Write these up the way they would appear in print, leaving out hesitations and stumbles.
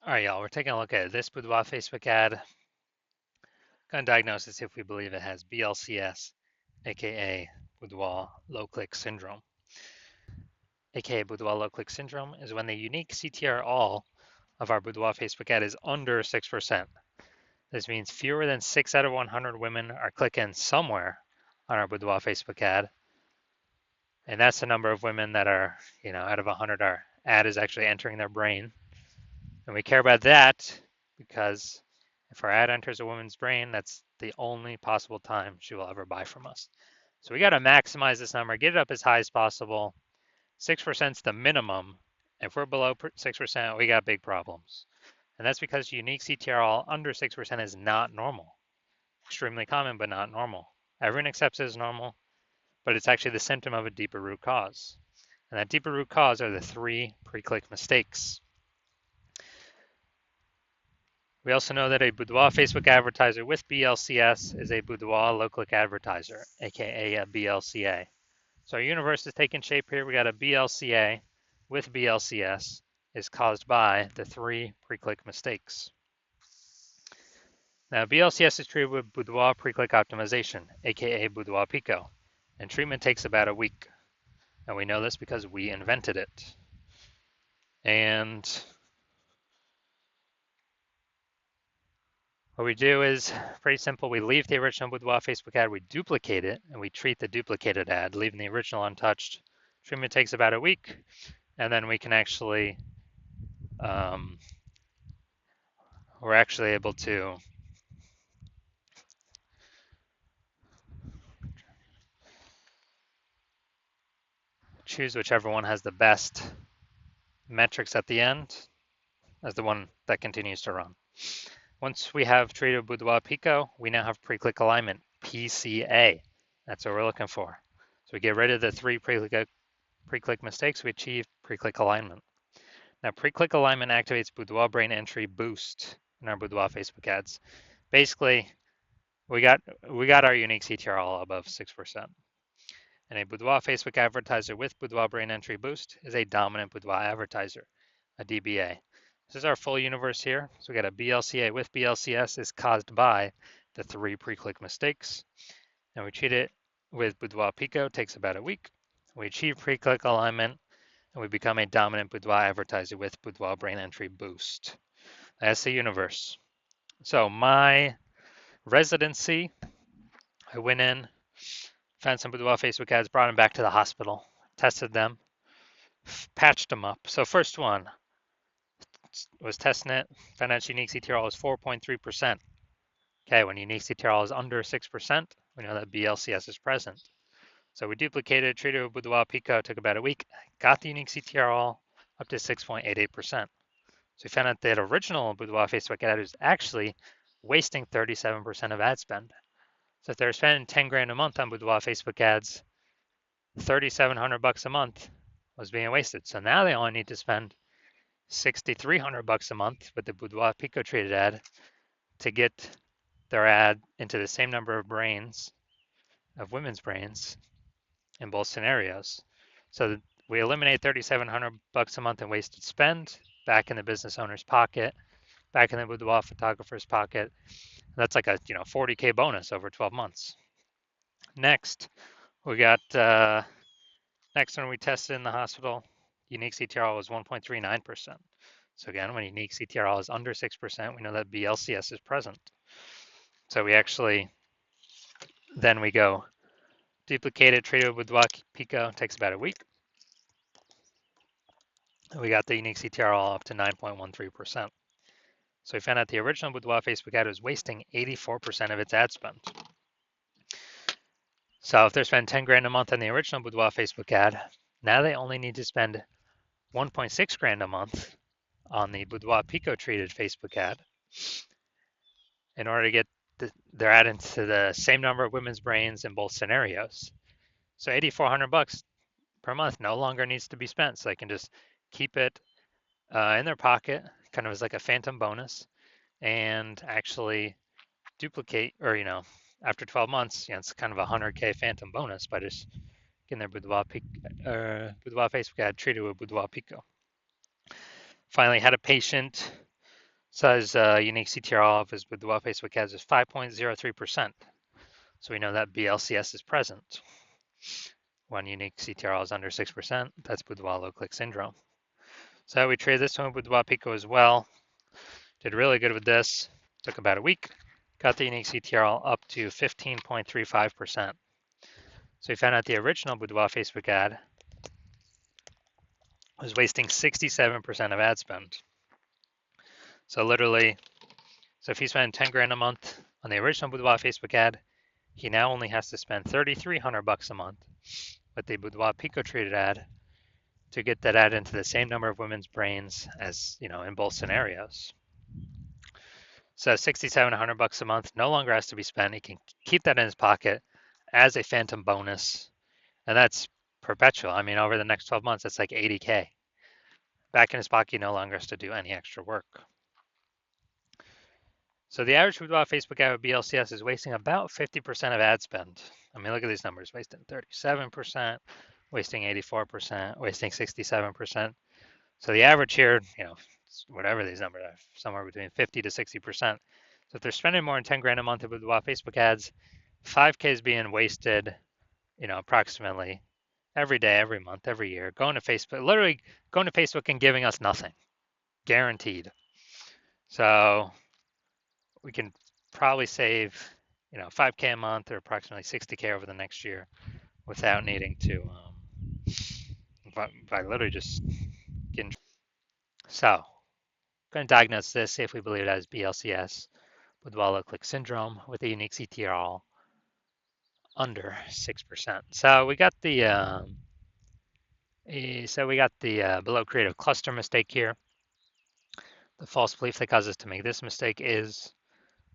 All right, y'all, we're taking a look at this Boudoir Facebook ad. Going to diagnose this if we believe it has BLCS, aka Boudoir low click syndrome. Aka Boudoir low click syndrome is when the unique CTR all of our Boudoir Facebook ad is under 6%. This means fewer than 6 out of 100 women are clicking somewhere on our Boudoir Facebook ad. And that's the number of women that are, out of 100, our ad is actually entering their brain. And we care about that because if our ad enters a woman's brain, that's the only possible time she will ever buy from us. So we got to maximize this number, get it up as high as possible. 6% is the minimum. If we're below 6%, we got big problems. And that's because unique CTRL under 6% is not normal. Extremely common, but not normal. Everyone accepts it as normal, but it's actually the symptom of a deeper root cause. And that deeper root cause are the 3 pre-click mistakes. We also know that a Boudoir Facebook advertiser with BLCS is a Boudoir low-click advertiser, aka a BLCA. So our universe is taking shape here. We got a BLCA with BLCS is caused by the 3 pre-click mistakes. Now, BLCS is treated with Boudoir pre-click optimization, aka Boudoir Pico, and treatment takes about a week. And we know this because we invented it. And what we do is pretty simple. We leave the original Boudoir Facebook ad, we duplicate it, and we treat the duplicated ad, leaving the original untouched. Treatment takes about a week, and then we can actually, we're actually able to choose whichever one has the best metrics at the end as the one that continues to run. Once we have treated Boudoir Pico, we now have pre-click alignment, PCA. That's what we're looking for. So we get rid of the 3 pre-click mistakes, we achieve pre-click alignment. Now, pre-click alignment activates Boudoir brain entry boost in our Boudoir Facebook ads. Basically, we got our unique CTR all above 6%. And a Boudoir Facebook advertiser with Boudoir brain entry boost is a dominant Boudoir advertiser, a DBA. This is our full universe here. So we got a BLCA with BLCS is caused by the 3 pre-click mistakes. And we treat it with Boudoir Pico, takes about a week. We achieve pre-click alignment, and we become a dominant Boudoir advertiser with Boudoir brain entry boost. That's the universe. So my residency, I went in, found some Boudoir Facebook ads, brought them back to the hospital, tested them, patched them up. So first one was testing it, found out unique CTRL was 4.3%. Okay, when unique CTRL is under 6%, we know that BLCS is present. So we duplicated, treated with Boudoir Pico, took about a week, got the unique CTRL up to 6.88%. So we found out that original Boudoir Facebook ad was actually wasting 37% of ad spend. So if they're spending 10 grand a month on Boudoir Facebook ads, 3,700 bucks a month was being wasted. So now they only need to spend 6,300 bucks a month with the Boudoir Pico treated ad to get their ad into the same number of brains, of women's brains, in both scenarios. So we eliminate 3,700 bucks a month in wasted spend, back in the business owner's pocket, back in the Boudoir photographer's pocket. That's like a 40K bonus over 12 months. Next, we got next one we tested in the hospital, unique CTRL was 1.39%. So again, when unique CTRL is under 6%, we know that BLCS is present. So we actually, then we go duplicated, treated with Boudoir Pico, takes about a week. We got the unique CTRL up to 9.13%. So we found out the original Boudoir Facebook ad was wasting 84% of its ad spend. So if they're spending 10 grand a month on the original Boudoir Facebook ad, now they only need to spend 1.6 grand a month on the Boudoir Pico treated Facebook ad in order to get their ad into the same number of women's brains in both scenarios. So 8,400 bucks per month no longer needs to be spent. So they can just keep it in their pocket, kind of as like a phantom bonus, and actually duplicate, or after 12 months, it's kind of a 100K phantom bonus by just getting their Boudoir Facebook ad treated with Boudoir Pico. Finally, had a patient Says unique CTRL of his Boudoir Facebook ads is 5.03%. So we know that BLCS is present. When unique CTRL is under 6%, that's Boudoir low click syndrome. So we traded this one with Boudoir Pico as well. Did really good with this. Took about a week. Got the unique CTRL up to 15.35%. So we found out the original Boudoir Facebook ad was wasting 67% of ad spend. So literally, if he spent 10 grand a month on the original Boudoir Facebook ad, he now only has to spend $3,300 a month with the Boudoir Pico treated ad to get that ad into the same number of women's brains as, in both scenarios. So $6,700 a month no longer has to be spent. He can keep that in his pocket as a phantom bonus, and that's perpetual. I mean, over the next 12 months, that's like 80K. Back in his pocket, he no longer has to do any extra work. So the average Boudoir Facebook ad with BLCS is wasting about 50% of ad spend. I mean, look at these numbers, wasting 37%, wasting 84%, wasting 67%. So the average here, whatever these numbers are, somewhere between 50 to 60%. So if they're spending more than 10 grand a month with Boudoir Facebook ads, 5K is being wasted, approximately every day, every month, every year, going to Facebook, literally going to Facebook and giving us nothing, guaranteed. So we can probably save, 5K a month or approximately 60K over the next year without needing to, by literally just getting. So, going to diagnose this, see if we believe it as BLCS with low click syndrome with a unique CTRL under 6%. So we got the below creative cluster mistake here. The false belief that causes us to make this mistake is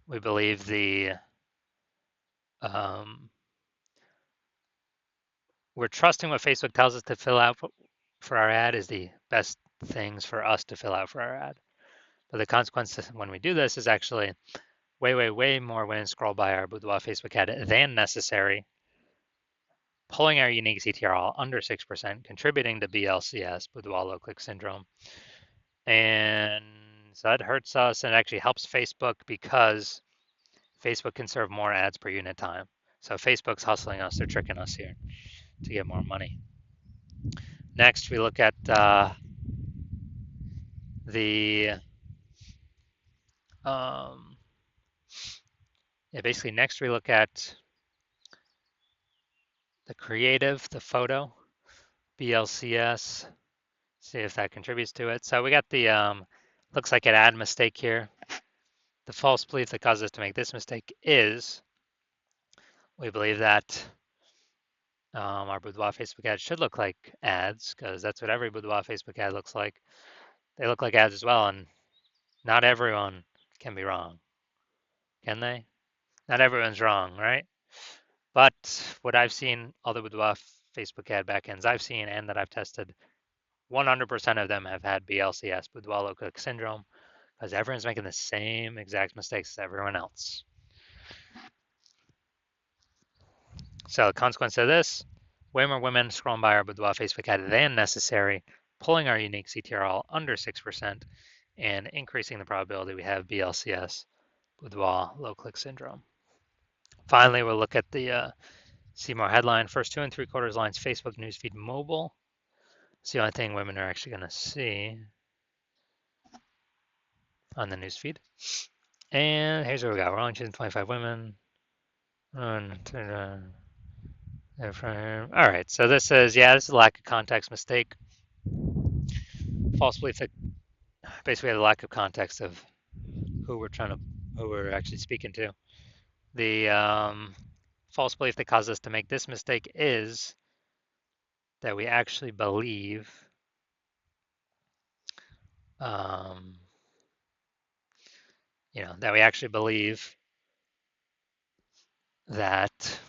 we believe we're trusting what Facebook tells us to fill out for our ad is the best things for us to fill out for our ad. But the consequence when we do this is actually way more women scroll by our Boudoir Facebook ad than necessary, pulling our unique CTRL under 6%, contributing to BLCS, Boudoir low click syndrome. And so that hurts us and actually helps Facebook because Facebook can serve more ads per unit time. So Facebook's hustling us, they're tricking us here to get more money. Next, we look at basically next we look at the creative, the photo, BLCS, see if that contributes to it. So we got the, looks like an ad mistake here. The false belief that causes us to make this mistake is we believe that our Boudoir Facebook ad should look like ads because that's what every Boudoir Facebook ad looks like. They look like ads as well, and not everyone can be wrong, can they? Not everyone's wrong, right? But what I've seen, all the Boudoir Facebook ad backends I've seen and that I've tested, 100% of them have had BLCS, Boudoir low click syndrome, because everyone's making the same exact mistakes as everyone else. So the consequence of this, way more women scrolling by our Boudoir Facebook ad than necessary, pulling our unique CTRL under 6%, and increasing the probability we have BLCS, Boudoir low click syndrome. Finally, we'll look at the see more headline. First 2 3/4 lines, Facebook newsfeed mobile. It's the only thing women are actually going to see on the newsfeed. And here's what we got. We're only choosing 25 women. All right, so this is, this is a lack of context mistake. False belief that basically the lack of context of who we're actually speaking to. The false belief that caused us to make this mistake is that we actually believe that we actually believe that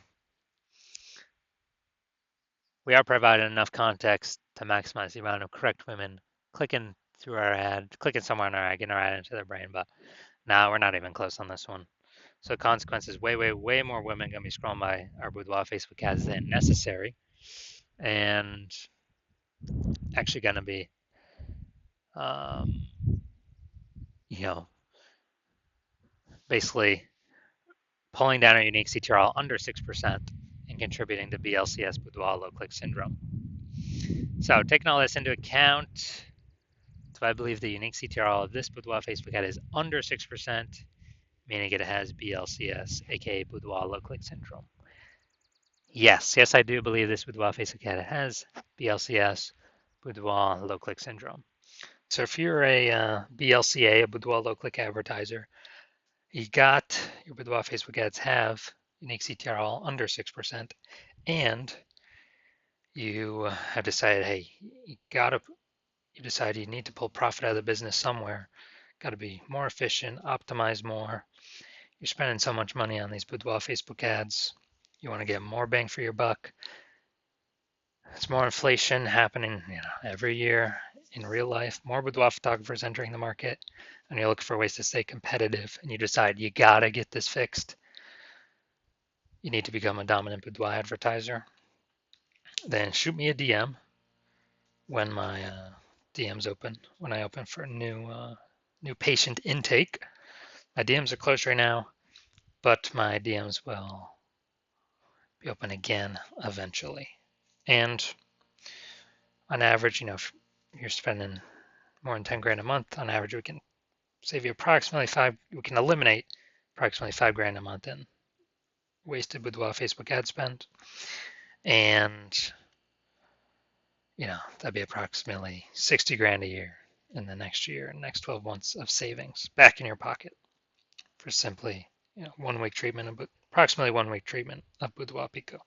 we are providing enough context to maximize the amount of correct women clicking through our ad, clicking somewhere in our ad, getting our ad into their brain. But now we're not even close on this one. So consequences, way more women gonna be scrolling by our Boudoir Facebook ads than necessary, and actually gonna be, basically pulling down our unique CTRL under 6% and contributing to BLCS Boudoir low click syndrome. So taking all this into account, so I believe the unique CTRL of this Boudoir Facebook ad is under 6%, meaning it has BLCS, aka Boudoir low click syndrome. Yes, I do believe this Boudoir Facebook ad has BLCS, Boudoir low click syndrome. So if you're a BLCA, a Boudoir low click advertiser, you got your Boudoir Facebook ads have unique CTRL under 6%, and you have decided, hey, you decide you need to pull profit out of the business somewhere, got to be more efficient, optimize more. You're spending so much money on these Boudoir Facebook ads. You want to get more bang for your buck. It's more inflation happening, every year in real life. More boudoir photographers entering the market, and you're looking for ways to stay competitive. And you decide you gotta get this fixed. You need to become a dominant boudoir advertiser. Then shoot me a DM when my DMs open. When I open for new patient intake. My DMs are closed right now, but my DMs will be open again eventually. And on average, if you're spending more than 10 grand a month, on average, we can save you we can eliminate approximately 5 grand a month in wasted boudoir Facebook ad spend. And, that'd be approximately 60 grand a year in the next year and next 12 months of savings back in your pocket for simply, 1 week treatment, approximately 1 week treatment of Boudoir Pico.